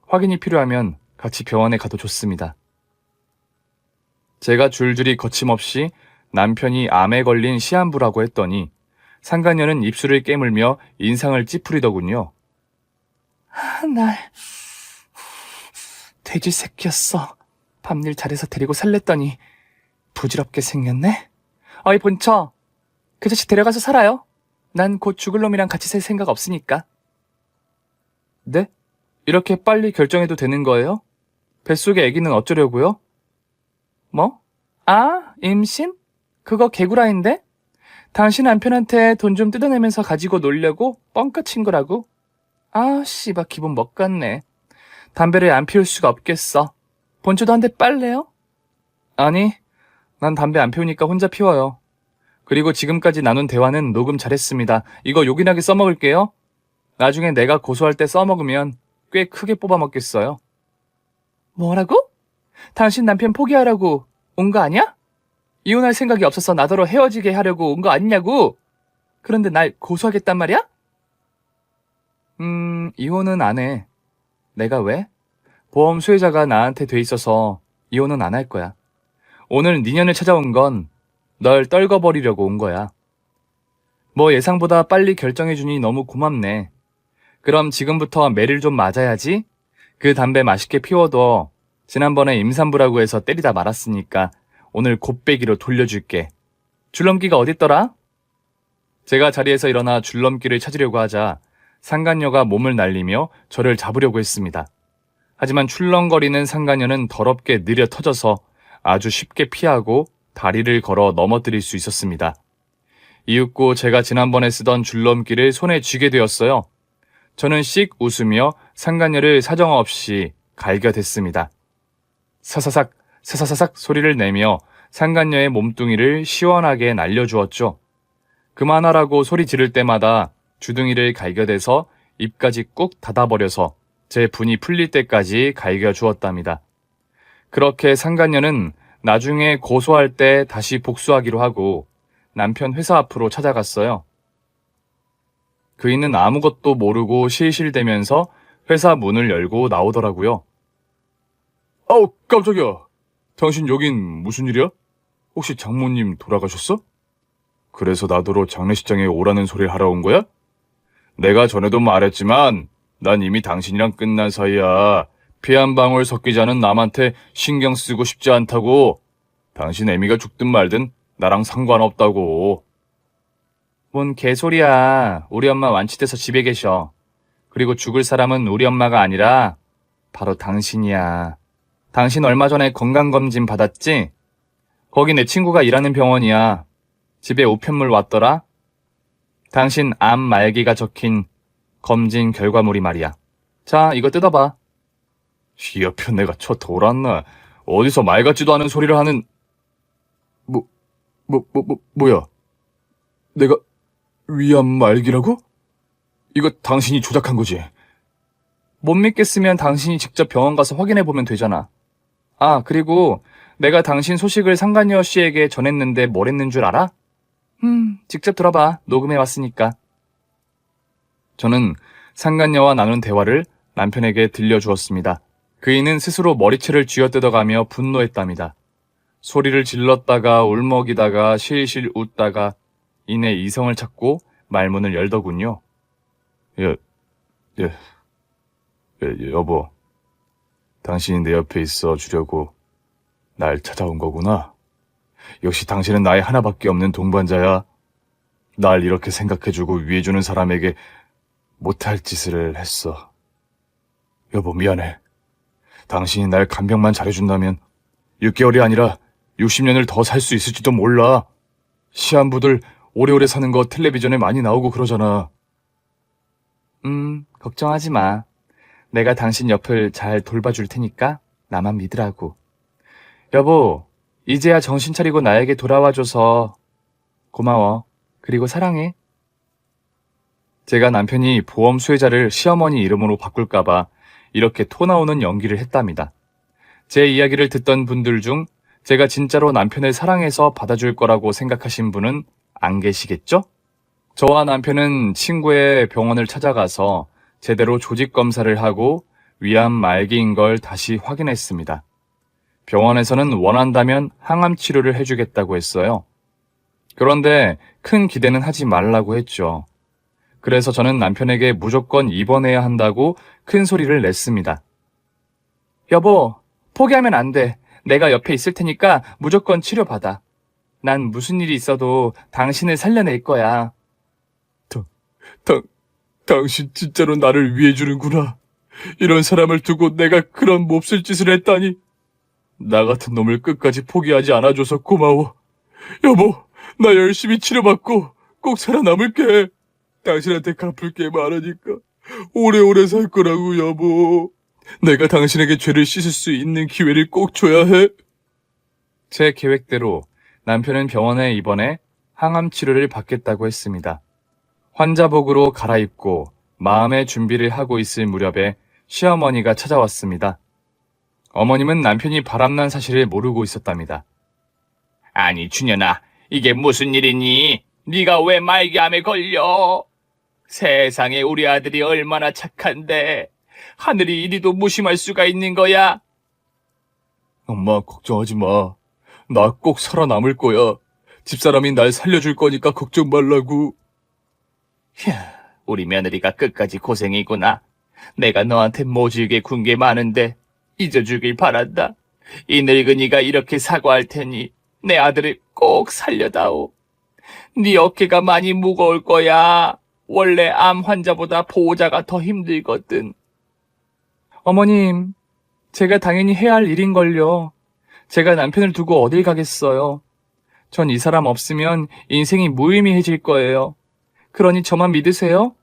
확인이 필요하면 같이 병원에 가도 좋습니다. 제가 줄줄이 거침없이 남편이 암에 걸린 시한부라고 했더니 상간녀는 입술을 깨물며 인상을 찌푸리더군요. 날 돼지 새끼였어. 밤일 잘해서 데리고 살랬더니 부질없게 생겼네. 어이 본처, 그 자식 데려가서 살아요. 난 곧 죽을 놈이랑 같이 살 생각 없으니까. 네? 이렇게 빨리 결정해도 되는 거예요? 뱃속의 아기는 어쩌려고요? 뭐? 아, 임신? 그거 개구라인데? 당신 남편한테 돈 좀 뜯어내면서 가지고 놀려고 뻥까 친 거라고? 아, 씨발 기분 먹겠네. 담배를 안 피울 수가 없겠어. 본초도 한 대 빨래요? 아니, 난 담배 안 피우니까 혼자 피워요. 그리고 지금까지 나눈 대화는 녹음 잘했습니다. 이거 요긴하게 써먹을게요. 나중에 내가 고소할 때 써먹으면 꽤 크게 뽑아먹겠어요. 뭐라고? 당신 남편 포기하라고 온 거 아니야? 이혼할 생각이 없어서 나더러 헤어지게 하려고 온 거 아니냐고? 그런데 날 고소하겠단 말이야? 이혼은 안 해. 내가 왜? 보험 수혜자가 나한테 돼 있어서 이혼은 안 할 거야. 오늘 니년을 찾아온 건 널 떨궈버리려고 온 거야. 뭐 예상보다 빨리 결정해주니 너무 고맙네. 그럼 지금부터 매를 좀 맞아야지. 그 담배 맛있게 피워둬. 지난번에 임산부라고 해서 때리다 말았으니까 오늘 곱빼기로 돌려줄게. 줄넘기가 어딨더라? 제가 자리에서 일어나 줄넘기를 찾으려고 하자 상간녀가 몸을 날리며 저를 잡으려고 했습니다. 하지만 출렁거리는 상간녀는 더럽게 느려 터져서 아주 쉽게 피하고 다리를 걸어 넘어뜨릴 수 있었습니다. 이윽고 제가 지난번에 쓰던 줄넘기를 손에 쥐게 되었어요. 저는 씩 웃으며 상간녀를 사정없이 갈겨댔습니다. 사사삭, 사사사삭 소리를 내며 상간녀의 몸뚱이를 시원하게 날려주었죠. 그만하라고 소리 지를 때마다 주둥이를 갈겨대서 입까지 꾹 닫아버려서 제 분이 풀릴 때까지 갈겨주었답니다. 그렇게 상간녀는 나중에 고소할 때 다시 복수하기로 하고 남편 회사 앞으로 찾아갔어요. 그이는 아무것도 모르고 실실대면서 회사 문을 열고 나오더라고요. 아우, 깜짝이야. 당신 여긴 무슨 일이야? 혹시 장모님 돌아가셨어? 그래서 나더러 장례식장에 오라는 소리를 하러 온 거야? 내가 전에도 말했지만 난 이미 당신이랑 끝난 사이야. 피 한 방울 섞이지 않은 남한테 신경 쓰고 싶지 않다고. 당신 애미가 죽든 말든 나랑 상관없다고. 뭔 개소리야. 우리 엄마 완치돼서 집에 계셔. 그리고 죽을 사람은 우리 엄마가 아니라 바로 당신이야. 당신 얼마 전에 건강검진 받았지? 거기 내 친구가 일하는 병원이야. 집에 우편물 왔더라. 당신 암 말기가 적힌 검진 결과물이 말이야. 자, 이거 뜯어봐. 이 옆에 내가 저 돌았나? 어디서 말 같지도 않은 소리를 하는... 뭐야? 내가 위암 말기라고? 이거 당신이 조작한 거지? 못 믿겠으면 당신이 직접 병원 가서 확인해보면 되잖아. 아, 그리고 내가 당신 소식을 상간녀 씨에게 전했는데 뭘 했는 줄 알아? 직접 들어봐. 녹음해왔으니까. 저는 상간녀와 나눈 대화를 남편에게 들려주었습니다. 그이는 스스로 머리채를 쥐어뜯어가며 분노했답니다. 소리를 질렀다가 울먹이다가 실실 웃다가 이내 이성을 찾고 말문을 열더군요. 여보. 당신이 내 옆에 있어 주려고 날 찾아온 거구나. 역시 당신은 나의 하나밖에 없는 동반자야. 날 이렇게 생각해주고 위해주는 사람에게 못할 짓을 했어. 여보, 미안해. 당신이 날 간병만 잘해준다면 6개월이 아니라 60년을 더 살 수 있을지도 몰라. 시한부들 오래오래 사는 거 텔레비전에 많이 나오고 그러잖아. 걱정하지 마. 내가 당신 옆을 잘 돌봐줄 테니까 나만 믿으라고. 여보, 이제야 정신 차리고 나에게 돌아와줘서 고마워. 그리고 사랑해. 제가 남편이 보험 수혜자를 시어머니 이름으로 바꿀까봐 이렇게 토 나오는 연기를 했답니다. 제 이야기를 듣던 분들 중 제가 진짜로 남편을 사랑해서 받아줄 거라고 생각하신 분은 안 계시겠죠? 저와 남편은 친구의 병원을 찾아가서 제대로 조직 검사를 하고 위암 말기인 걸 다시 확인했습니다. 병원에서는 원한다면 항암 치료를 해주겠다고 했어요. 그런데 큰 기대는 하지 말라고 했죠. 그래서 저는 남편에게 무조건 입원해야 한다고 큰 소리를 냈습니다. 여보, 포기하면 안 돼. 내가 옆에 있을 테니까 무조건 치료받아. 난 무슨 일이 있어도 당신을 살려낼 거야. 당신 진짜로 나를 위해주는구나. 이런 사람을 두고 내가 그런 몹쓸 짓을 했다니. 나 같은 놈을 끝까지 포기하지 않아줘서 고마워. 여보, 나 열심히 치료받고 꼭 살아남을게. 당신한테 갚을 게 많으니까 오래오래 살 거라고, 여보. 내가 당신에게 죄를 씻을 수 있는 기회를 꼭 줘야 해. 제 계획대로 남편은 병원에 입원해 항암 치료를 받겠다고 했습니다. 환자복으로 갈아입고 마음의 준비를 하고 있을 무렵에 시어머니가 찾아왔습니다. 어머님은 남편이 바람난 사실을 모르고 있었답니다. 아니, 준현아, 이게 무슨 일이니? 네가 왜 말기암에 걸려? 세상에, 우리 아들이 얼마나 착한데 하늘이 이리도 무심할 수가 있는 거야? 엄마, 걱정하지 마. 나 꼭 살아남을 거야. 집사람이 날 살려줄 거니까 걱정 말라고. 휴, 우리 며느리가 끝까지 고생이구나. 내가 너한테 모질게 군 게 많은데 잊어주길 바란다. 이 늙은이가 이렇게 사과할 테니 내 아들을 꼭 살려다오. 네 어깨가 많이 무거울 거야. 원래 암 환자보다 보호자가 더 힘들거든. 어머님, 제가 당연히 해야 할 일인걸요. 제가 남편을 두고 어딜 가겠어요. 전 이 사람 없으면 인생이 무의미해질 거예요. 그러니 저만 믿으세요?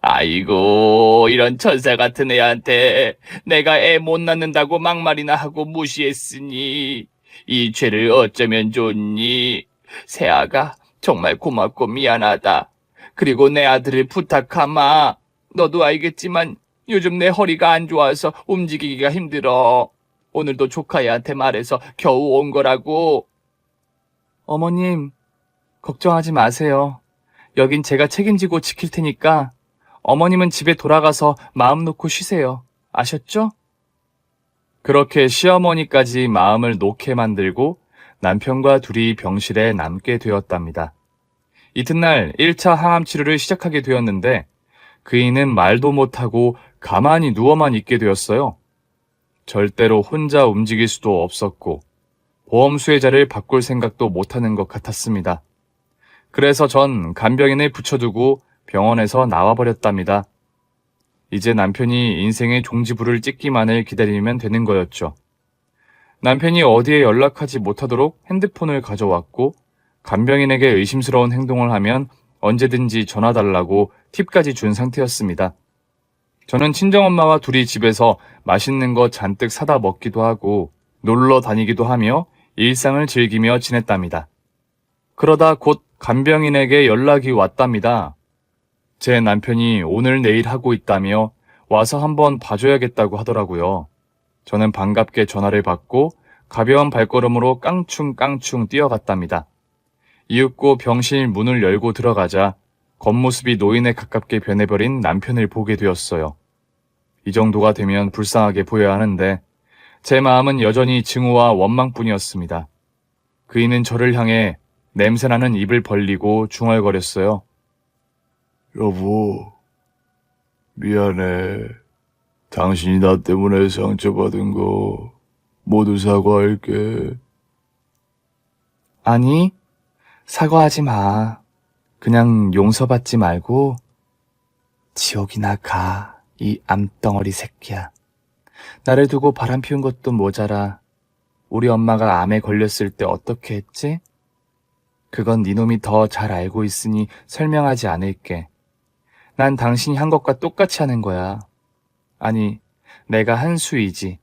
아이고, 이런 천사 같은 애한테 내가 애 못 낳는다고 막말이나 하고 무시했으니 이 죄를 어쩌면 좋니? 새아가 정말 고맙고 미안하다. 그리고 내 아들을 부탁하마. 너도 알겠지만 요즘 내 허리가 안 좋아서 움직이기가 힘들어. 오늘도 조카애한테 말해서 겨우 온 거라고. 어머님, 걱정하지 마세요. 여긴 제가 책임지고 지킬 테니까 어머님은 집에 돌아가서 마음 놓고 쉬세요. 아셨죠? 그렇게 시어머니까지 마음을 놓게 만들고 남편과 둘이 병실에 남게 되었답니다. 이튿날 1차 항암 치료를 시작하게 되었는데 그이는 말도 못하고 가만히 누워만 있게 되었어요. 절대로 혼자 움직일 수도 없었고 보험 수혜자를 바꿀 생각도 못하는 것 같았습니다. 그래서 전 간병인을 붙여두고 병원에서 나와버렸답니다. 이제 남편이 인생의 종지부를 찍기만을 기다리면 되는 거였죠. 남편이 어디에 연락하지 못하도록 핸드폰을 가져왔고 간병인에게 의심스러운 행동을 하면 언제든지 전화 달라고 팁까지 준 상태였습니다. 저는 친정엄마와 둘이 집에서 맛있는 거 잔뜩 사다 먹기도 하고 놀러 다니기도 하며 일상을 즐기며 지냈답니다. 그러다 곧 간병인에게 연락이 왔답니다. 제 남편이 오늘 내일 하고 있다며 와서 한번 봐줘야겠다고 하더라고요. 저는 반갑게 전화를 받고 가벼운 발걸음으로 깡충깡충 뛰어갔답니다. 이윽고 병실 문을 열고 들어가자 겉모습이 노인에 가깝게 변해버린 남편을 보게 되었어요. 이 정도가 되면 불쌍하게 보여야 하는데 제 마음은 여전히 증오와 원망뿐이었습니다. 그이는 저를 향해 냄새나는 입을 벌리고 중얼거렸어요. 여보, 미안해. 당신이 나 때문에 상처받은 거 모두 사과할게. 아니, 사과하지 마. 그냥 용서받지 말고 지옥이나 가, 이 암덩어리 새끼야. 나를 두고 바람 피운 것도 모자라. 우리 엄마가 암에 걸렸을 때 어떻게 했지? 그건 니놈이 더 잘 알고 있으니 설명하지 않을게. 난 당신이 한 것과 똑같이 하는 거야. 아니, 내가 한 수이지.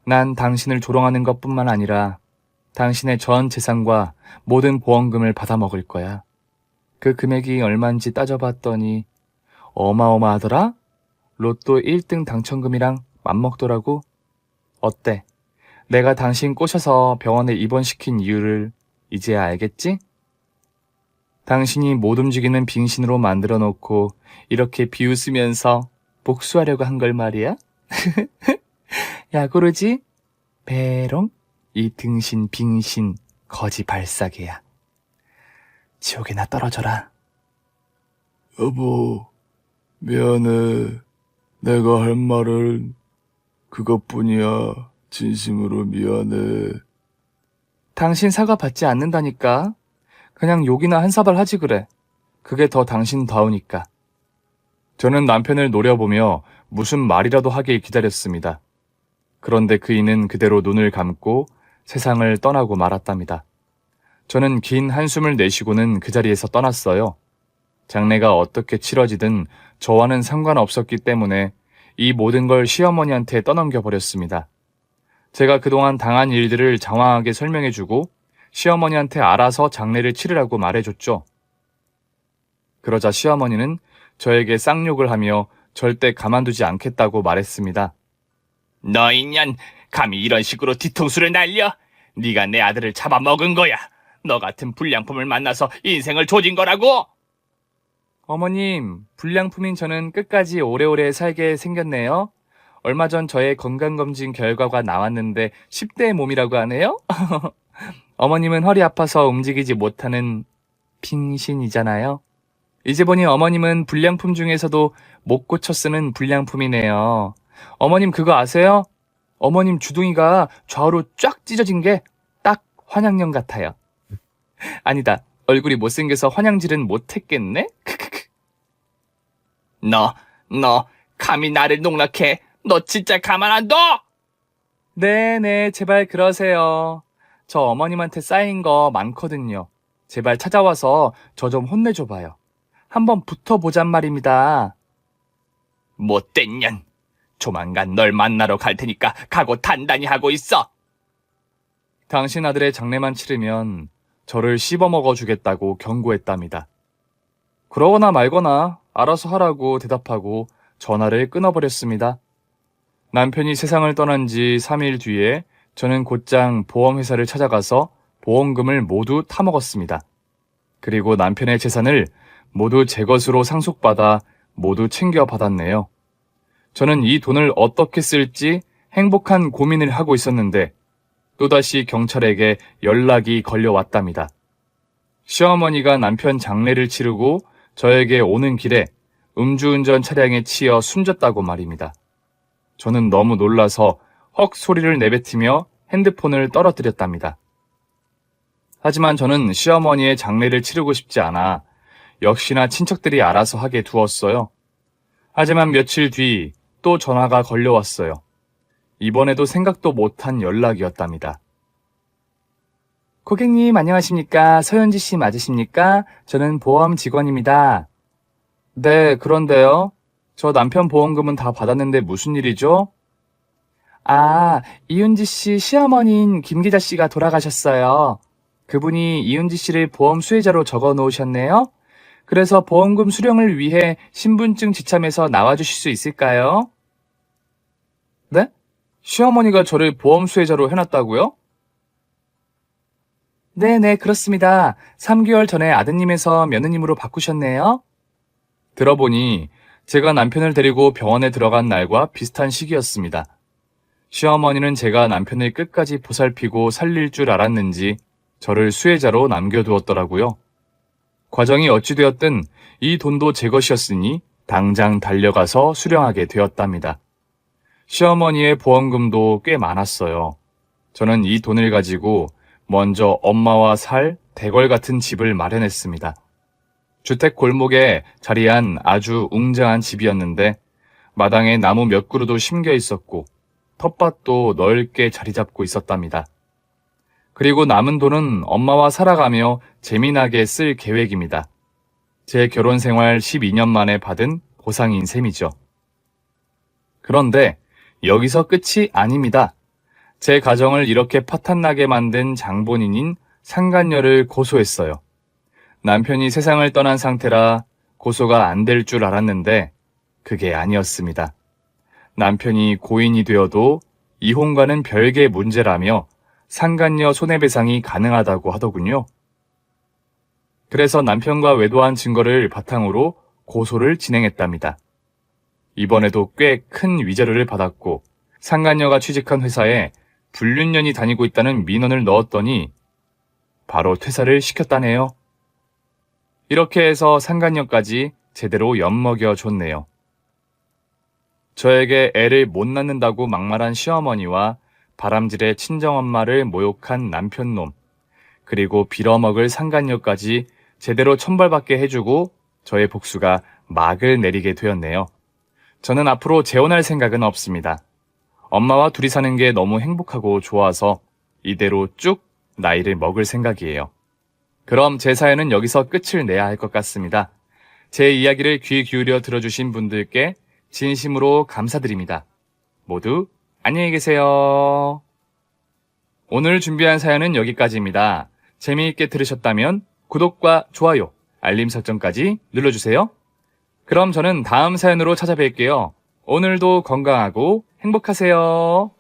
난 당신을 조롱하는 것뿐만 아니라 당신의 전 재산과 모든 보험금을 받아먹을 거야. 그 금액이 얼마인지 따져봤더니 어마어마하더라? 로또 1등 당첨금이랑 맞먹더라고. 어때? 내가 당신 꼬셔서 병원에 입원시킨 이유를 이제야 알겠지? 당신이 못 움직이는 빙신으로 만들어 놓고 이렇게 비웃으면서 복수하려고 한 걸 말이야? 야구르지? 배롱? 이 등신 빙신 거지 발사계야. 지옥에나 떨어져라. 여보, 미안해. 내가 할 말은 그것뿐이야. 진심으로 미안해. 당신 사과 받지 않는다니까. 그냥 욕이나 한 사발 하지 그래. 그게 더 당신다우니까. 저는 남편을 노려보며 무슨 말이라도 하길 기다렸습니다. 그런데 그이는 그대로 눈을 감고 세상을 떠나고 말았답니다. 저는 긴 한숨을 내쉬고는 그 자리에서 떠났어요. 장례가 어떻게 치러지든 저와는 상관없었기 때문에 이 모든 걸 시어머니한테 떠넘겨버렸습니다. 제가 그동안 당한 일들을 장황하게 설명해주고 시어머니한테 알아서 장례를 치르라고 말해줬죠. 그러자 시어머니는 저에게 쌍욕을 하며 절대 가만두지 않겠다고 말했습니다. 너 인연, 감히 이런 식으로 뒤통수를 날려? 네가 내 아들을 잡아먹은 거야. 너 같은 불량품을 만나서 인생을 조진 거라고? 어머님, 불량품인 저는 끝까지 오래오래 살게 생겼네요. 얼마 전 저의 건강검진 결과가 나왔는데 10대 몸이라고 하네요? 어머님은 허리 아파서 움직이지 못하는 빙신이잖아요. 이제 보니 어머님은 불량품 중에서도 못 고쳐 쓰는 불량품이네요. 어머님 그거 아세요? 어머님 주둥이가 좌우로 쫙 찢어진 게 딱 환양령 같아요. 아니다, 얼굴이 못생겨서 환양질은 못했겠네? 크크크. 너, 감히 나를 농락해. 너 진짜 가만 안 둬! 네네, 제발 그러세요. 저 어머님한테 쌓인 거 많거든요. 제발 찾아와서 저 좀 혼내줘봐요. 한번 붙어보잔 말입니다. 못된 년. 조만간 널 만나러 갈 테니까 각오 단단히 하고 있어. 당신 아들의 장례만 치르면 저를 씹어먹어 주겠다고 경고했답니다. 그러거나 말거나 알아서 하라고 대답하고 전화를 끊어버렸습니다. 남편이 세상을 떠난 지 3일 뒤에 저는 곧장 보험회사를 찾아가서 보험금을 모두 타먹었습니다. 그리고 남편의 재산을 모두 제 것으로 상속받아 모두 챙겨받았네요. 저는 이 돈을 어떻게 쓸지 행복한 고민을 하고 있었는데 또다시 경찰에게 연락이 걸려왔답니다. 시어머니가 남편 장례를 치르고 저에게 오는 길에 음주운전 차량에 치여 숨졌다고 말입니다. 저는 너무 놀라서 헉 소리를 내뱉으며 핸드폰을 떨어뜨렸답니다. 하지만 저는 시어머니의 장례를 치르고 싶지 않아 역시나 친척들이 알아서 하게 두었어요. 하지만 며칠 뒤 또 전화가 걸려왔어요. 이번에도 생각도 못한 연락이었답니다. 고객님 안녕하십니까? 서현지 씨 맞으십니까? 저는 보험 직원입니다. 네, 그런데요. 저 남편 보험금은 다 받았는데 무슨 일이죠? 아, 이은지 씨 시어머니인 김 기자 씨가 돌아가셨어요. 그분이 이은지 씨를 보험 수혜자로 적어 놓으셨네요. 그래서 보험금 수령을 위해 신분증 지참해서 나와주실 수 있을까요? 네? 시어머니가 저를 보험 수혜자로 해놨다고요? 네네, 그렇습니다. 3개월 전에 아드님에서 며느님으로 바꾸셨네요. 들어보니 제가 남편을 데리고 병원에 들어간 날과 비슷한 시기였습니다. 시어머니는 제가 남편을 끝까지 보살피고 살릴 줄 알았는지 저를 수혜자로 남겨두었더라고요. 과정이 어찌되었든 이 돈도 제 것이었으니 당장 달려가서 수령하게 되었답니다. 시어머니의 보험금도 꽤 많았어요. 저는 이 돈을 가지고 먼저 엄마와 살 대궐 같은 집을 마련했습니다. 주택 골목에 자리한 아주 웅장한 집이었는데 마당에 나무 몇 그루도 심겨 있었고 텃밭도 넓게 자리 잡고 있었답니다. 그리고 남은 돈은 엄마와 살아가며 재미나게 쓸 계획입니다. 제 결혼 생활 12년 만에 받은 보상인 셈이죠. 그런데 여기서 끝이 아닙니다. 제 가정을 이렇게 파탄나게 만든 장본인인 상간녀를 고소했어요. 남편이 세상을 떠난 상태라 고소가 안 될 줄 알았는데 그게 아니었습니다. 남편이 고인이 되어도 이혼과는 별개의 문제라며 상간녀 손해배상이 가능하다고 하더군요. 그래서 남편과 외도한 증거를 바탕으로 고소를 진행했답니다. 이번에도 꽤 큰 위자료를 받았고 상간녀가 취직한 회사에 불륜년이 다니고 있다는 민원을 넣었더니 바로 퇴사를 시켰다네요. 이렇게 해서 상간녀까지 제대로 엿먹여줬네요. 저에게 애를 못 낳는다고 막말한 시어머니와 바람질의 친정엄마를 모욕한 남편놈, 그리고 빌어먹을 상간녀까지 제대로 천벌받게 해주고 저의 복수가 막을 내리게 되었네요. 저는 앞으로 재혼할 생각은 없습니다. 엄마와 둘이 사는 게 너무 행복하고 좋아서 이대로 쭉 나이를 먹을 생각이에요. 그럼 제 사연은 여기서 끝을 내야 할 것 같습니다. 제 이야기를 귀 기울여 들어주신 분들께 진심으로 감사드립니다. 모두 안녕히 계세요. 오늘 준비한 사연은 여기까지입니다. 재미있게 들으셨다면 구독과 좋아요, 알림 설정까지 눌러주세요. 그럼 저는 다음 사연으로 찾아뵐게요. 오늘도 건강하고 행복하세요.